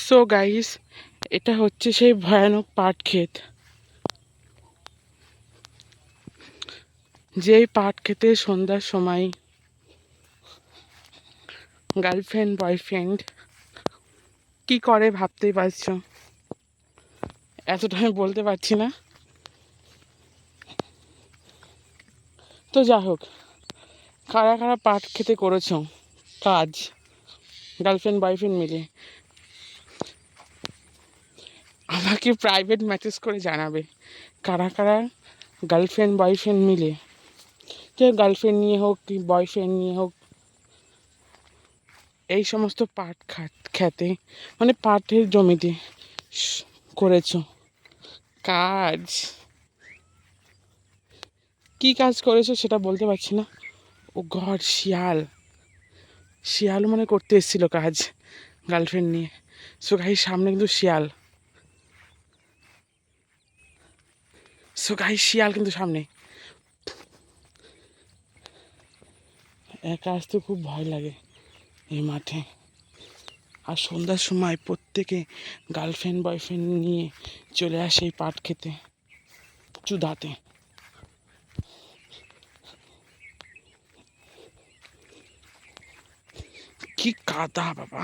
So guys, এটা হচ্ছে সেই ভয়ানক পাট ক্ষেত। যেই পাট খেতে সন্ধ্যার সময় গার্লফ্রেন্ড বয়ফ্রেন্ড কি করে ভাবতেই পারছো। এতটা আমি বলতে পারছি না। তো যা হোক, কারা কারা পাট খেতে করেছো কাজ গার্লফ্রেন্ড বয়ফ্রেন্ড মিলে, আমাকে প্রাইভেট মেসেজ করে জানাবে কারা কারা গার্লফ্রেন্ড বয়ফ্রেন্ড মিলে, যে গার্লফ্রেন্ড নিয়ে হোক কি বয়ফ্রেন্ড নিয়ে হোক, এই সমস্ত পাট খেতে মানে পাটের জমিতে করেছো কাজ। কি কাজ করেছো সেটা বলতে পারছি না। ও গড, শিয়াল শিয়ালও মানে করতে এসেছিল কাজ গার্লফ্রেন্ড নিয়ে। সো গাইস, সামনে কিন্তু শিয়াল। সো গাইস, শিয়াল কিন্তু সামনে। একা আসতে খুব ভয় লাগে এই মাঠে। আর সন্ধ্যার সময় প্রত্যেকে গার্লফ্রেন্ড বয়ফ্রেন্ড নিয়ে চলে আসে এই পাট খেতে চুদাতে। কি কাদা বাবা!